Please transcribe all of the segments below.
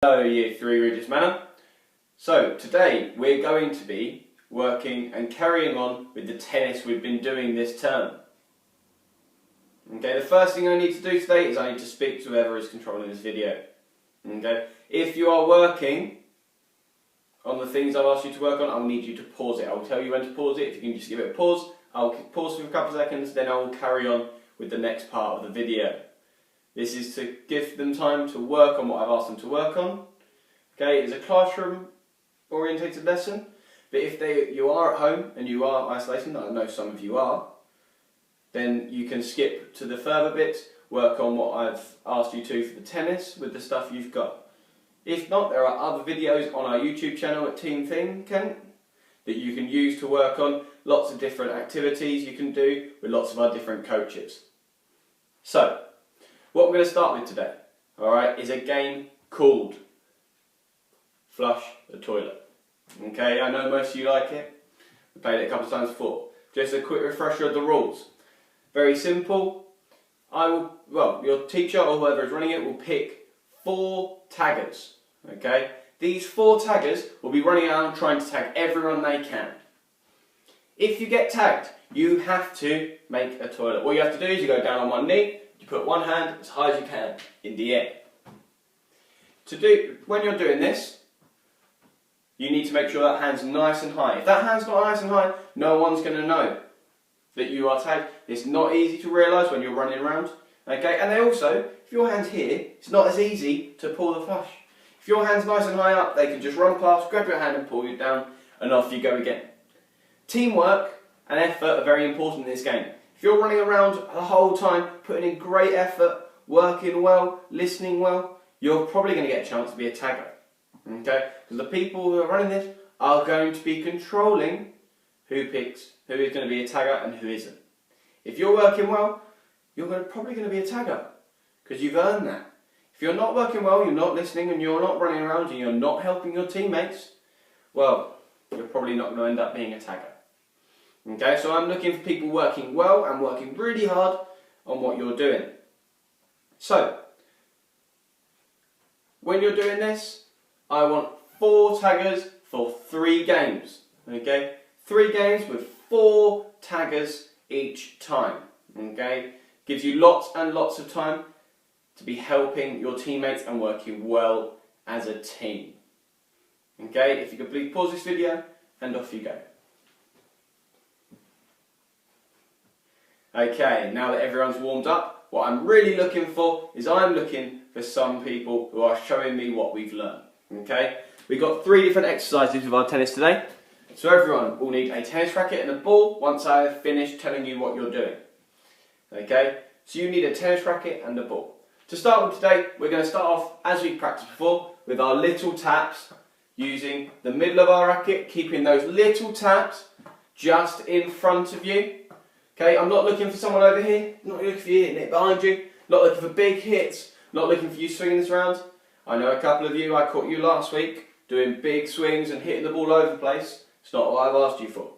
Hello Year 3 Regis Manor. So today we're going to be working and carrying on with the tennis we've been doing this term. Okay, the first thing I need to do today is I need to speak to whoever is controlling this video. Okay, if you are working on the things I've asked you to work on, I'll need you to pause it. I'll tell you when to pause it. If you can just give it a pause, I'll pause for a couple of seconds, then I will carry on with the next part of the video. This is to give them time to work on what I've asked them to work on. Okay, it's a classroom orientated lesson, but if you are at home and you are isolating, I know some of you are, then you can skip to the further bits, work on what I've asked you to for the tennis with the stuff you've got. If not, there are other videos on our YouTube channel at Team Thing Kent that you can use to work on lots of different activities you can do with lots of our different coaches. So, what we're going to start with today, alright, is a game called Flush the Toilet. Okay, I know most of you like it. We played it a couple of times before. Just a quick refresher of the rules. Very simple. Your teacher or whoever is running it will pick 4 taggers. Okay, these 4 taggers will be running around trying to tag everyone they can. If you get tagged, you have to make a toilet. What you have to do is you go down on one knee, you put one hand as high as you can in the air. When you're doing this, you need to make sure that hand's nice and high. If that hand's not nice and high, no one's going to know that you are tagged. It's not easy to realise when you're running around. Okay, and then also, if your hand's here, it's not as easy to pull the flush. If your hand's nice and high up, they can just run past, grab your hand and pull you down, and off you go again. Teamwork and effort are very important in this game. If you're running around the whole time, putting in great effort, working well, listening well, you're probably going to get a chance to be a tagger. Okay? Because the people who are running this are going to be controlling who is going to be a tagger and who isn't. If you're working well, you're probably going to be a tagger because you've earned that. If you're not working well, you're not listening and you're not running around and you're not helping your teammates, well, you're probably not going to end up being a tagger. Okay, so I'm looking for people working well and working really hard on what you're doing. So, when you're doing this, I want 4 taggers for 3 games. Okay, 3 games with 4 taggers each time. Okay, gives you lots and lots of time to be helping your teammates and working well as a team. Okay, if you could please pause this video and off you go. Okay, now that everyone's warmed up, what I'm really looking for is I'm looking for some people who are showing me what we've learned. Okay, we've got 3 different exercises with our tennis today. So everyone will need a tennis racket and a ball once I have finished telling you what you're doing. Okay, so you need a tennis racket and a ball. To start with today, we're going to start off, as we've practiced before, with our little taps using the middle of our racket, keeping those little taps just in front of you. Okay, I'm not looking for someone over here, not looking for you hitting it behind you, not looking for big hits, not looking for you swinging this around. I know a couple of you, I caught you last week, doing big swings and hitting the ball over the place. It's not what I've asked you for.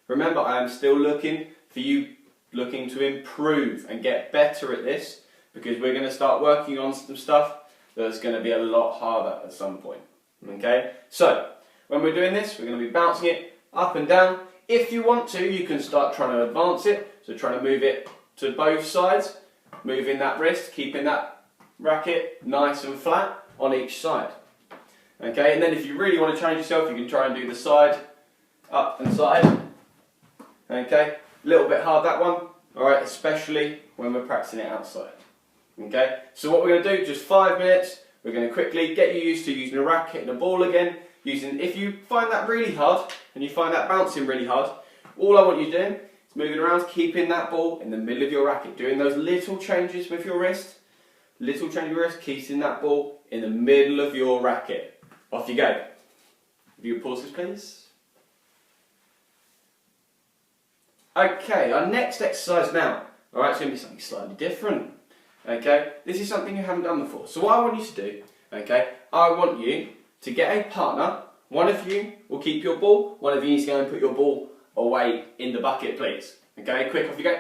Remember, I am still looking for you looking to improve and get better at this because we're going to start working on some stuff that's going to be a lot harder at some point. Okay, so when we're doing this, we're going to be bouncing it up and down. If you want to, you can start trying to advance it, so trying to move it to both sides, moving that wrist, keeping that racket nice and flat on each side. Okay, and then if you really want to challenge yourself, you can try and do the side, up and side. Okay, a little bit hard that one, alright, especially when we're practicing it outside. Okay, so what we're going to do, just 5 minutes, we're going to quickly get you used to using a racket and a ball again. If you find that really hard, and you find that bouncing really hard, all I want you doing is moving around, keeping that ball in the middle of your racket, doing those little changes with your wrist, keeping that ball in the middle of your racket. Off you go. If you pause this, please. Okay, our next exercise now. Alright, it's going to be something slightly different. Okay, this is something you haven't done before. So what I want you to do, okay, I want you to get a partner. One of you will keep your ball, one of you needs to go and put your ball away in the bucket, please. Okay, quick, off you go.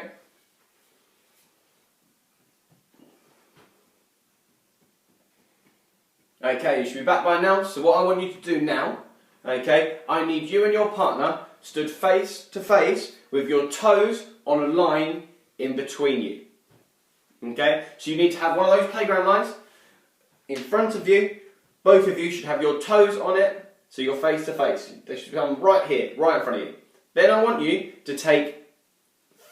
Okay, you should be back by now. So what I want you to do now, okay, I need you and your partner stood face to face with your toes on a line in between you. Okay, so you need to have one of those playground lines in front of you. Both of you should have your toes on it, so you're face to face. They should come right here, right in front of you. Then I want you to take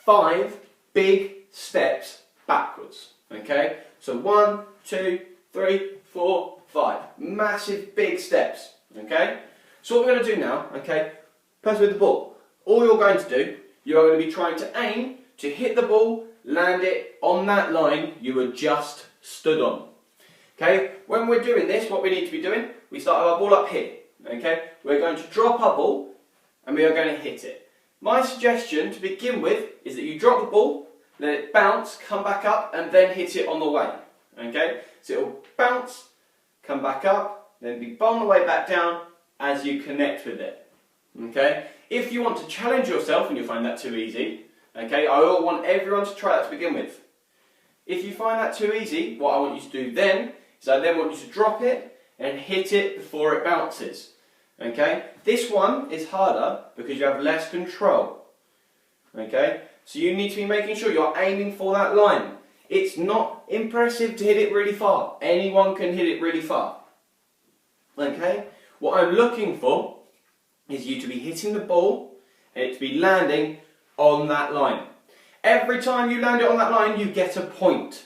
5 big steps backwards. Okay, so 1, 2, 3, 4, 5. Massive big steps. Okay, so what we're going to do now, okay, first with the ball. All you're going to do, you are going to be trying to aim to hit the ball, land it on that line you were just stood on. Okay, when we're doing this, what we need to be doing, we start with our ball up here. Okay, we're going to drop our ball and we are going to hit it. My suggestion to begin with is that you drop the ball, let it bounce, come back up and then hit it on the way. Okay, so it will bounce, come back up, then be on the way back down as you connect with it. Okay, if you want to challenge yourself and you find that too easy, okay, I will want everyone to try that to begin with. If you find that too easy, what I want you to do then is I then want you to drop it and hit it before it bounces. Okay, this one is harder because you have less control. Okay, so you need to be making sure you're aiming for that line. It's not impressive to hit it really far. Anyone can hit it really far. Okay, what I'm looking for is you to be hitting the ball and it to be landing on that line. Every time you land it on that line, you get a point.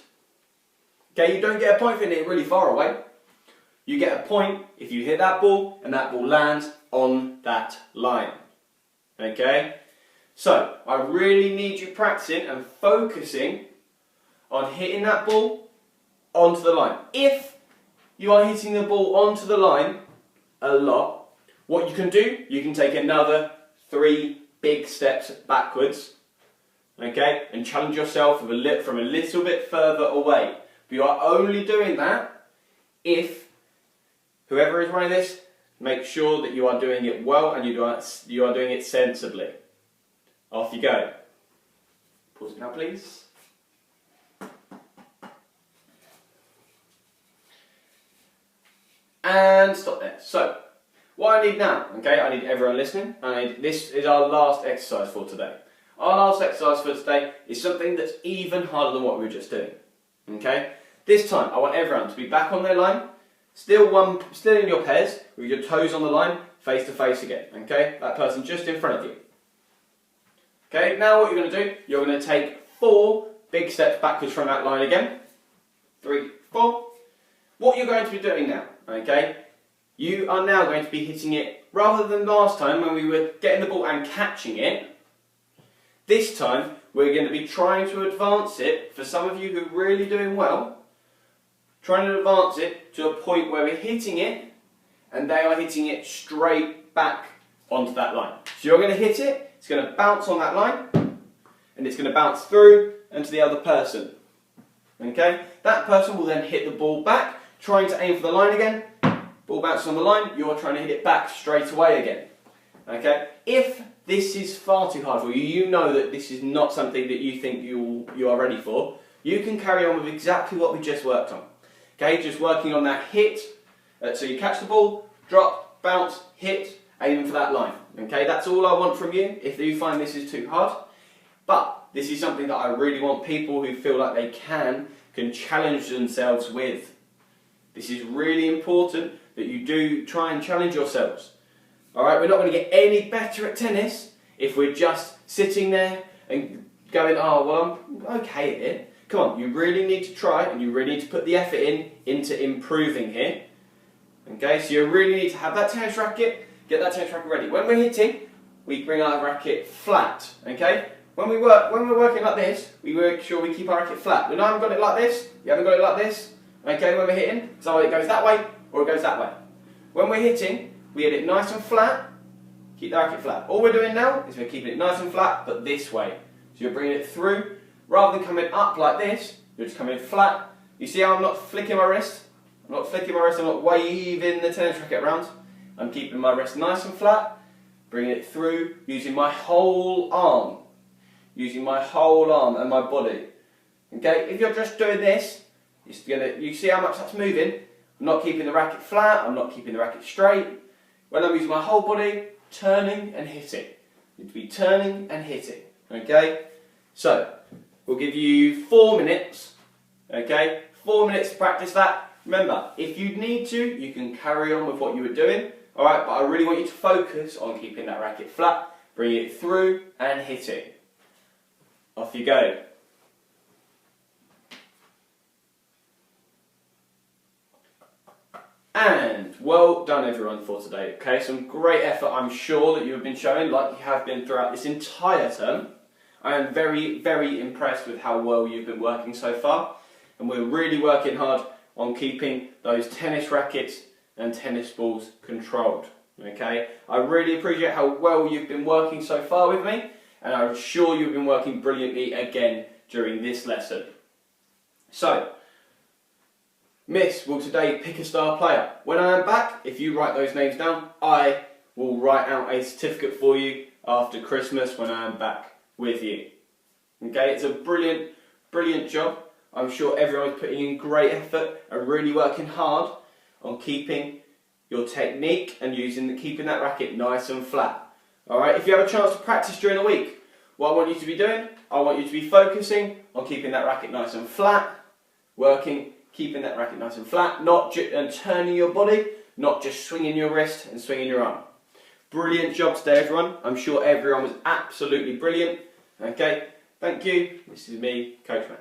Okay, you don't get a point for hitting it really far away. You get a point if you hit that ball and that ball lands on that line. Okay, so I really need you practicing and focusing on hitting that ball onto the line. If you are hitting the ball onto the line a lot, what you can do, you can take another 3 big steps backwards, okay, and challenge yourself from a little bit further away. But you are only doing that if whoever is running this, make sure that you are doing it well and you are doing it sensibly. Off you go. Pause it now, please. And stop there. So, what I need now, okay, I need everyone listening. This is our last exercise for today. Our last exercise for today is something that's even harder than what we were just doing. Okay? This time, I want everyone to be back on their line, still in your pairs, with your toes on the line, face to face again. Okay? That person just in front of you. Okay, now what you're going to do, you're going to take 4 big steps backwards from that line again. 3, 4. What you're going to be doing now, okay, you are now going to be hitting it, rather than last time when we were getting the ball and catching it, this time we're going to be trying to advance it, for some of you who are really doing well, trying to advance it to a point where we're hitting it and they are hitting it straight back onto that line. So you're going to hit it, it's going to bounce on that line and it's going to bounce through and to the other person. Okay, that person will then hit the ball back, trying to aim for the line again. Ball bounces on the line, you're trying to hit it back straight away again. Okay, if this is far too hard for you, you know that this is not something that you think you are ready for, you can carry on with exactly what we just worked on. Okay, just working on that hit, so you catch the ball, drop, bounce, hit, aiming for that line. Okay, that's all I want from you if you find this is too hard. But this is something that I really want people who feel like they can challenge themselves with. This is really important that you do try and challenge yourselves. Alright, we're not going to get any better at tennis if we're just sitting there and going, oh, well, I'm okay at it. Come on, you really need to try and you really need to put the effort into improving here. Okay, so you really need to have that tennis racket, get that tennis racket ready. When we're hitting, we bring our racket flat, okay? When we're working like this, we make sure we keep our racket flat. We haven't got it like this, you haven't got it like this, okay, when we're hitting, so it goes that way or it goes that way. When we're hitting, we hit it nice and flat, keep the racket flat. All we're doing now is we're keeping it nice and flat, but this way. So you're bringing it through, rather than coming up like this, you're just coming flat. You see how I'm not flicking my wrist? I'm not flicking my wrist, I'm not waving the tennis racket around. I'm keeping my wrist nice and flat, bringing it through, using my whole arm. Using my whole arm and my body. Okay, if you're just doing this, you see how much that's moving? I'm not keeping the racket flat, I'm not keeping the racket straight. When I'm using my whole body, turning and hitting. You need to be turning and hitting, okay? So, we'll give you 4 minutes, okay? 4 minutes to practice that. Remember, if you need to, you can carry on with what you were doing, alright? But I really want you to focus on keeping that racket flat, bringing it through and hitting. Off you go. And well done everyone for today, okay? Some great effort I'm sure that you have been showing, like you have been throughout this entire term. I am very, very impressed with how well you've been working so far. And we're really working hard on keeping those tennis rackets and tennis balls controlled, okay? I really appreciate how well you've been working so far with me, and I'm sure you've been working brilliantly again during this lesson. So, Miss will today pick a star player. When I am back, if you write those names down, I will write out a certificate for you after Christmas when I am back with you. Okay, it's a brilliant, brilliant job. I'm sure everyone's putting in great effort and really working hard on keeping your technique and keeping that racket nice and flat. Alright, if you have a chance to practice during the week, what I want you to be doing, I want you to be focusing on keeping that racket nice and flat, keeping that racket nice and flat, and turning your body, not just swinging your wrist and swinging your arm. Brilliant job today, everyone. I'm sure everyone was absolutely brilliant. Okay, thank you. This is me, Coach Man.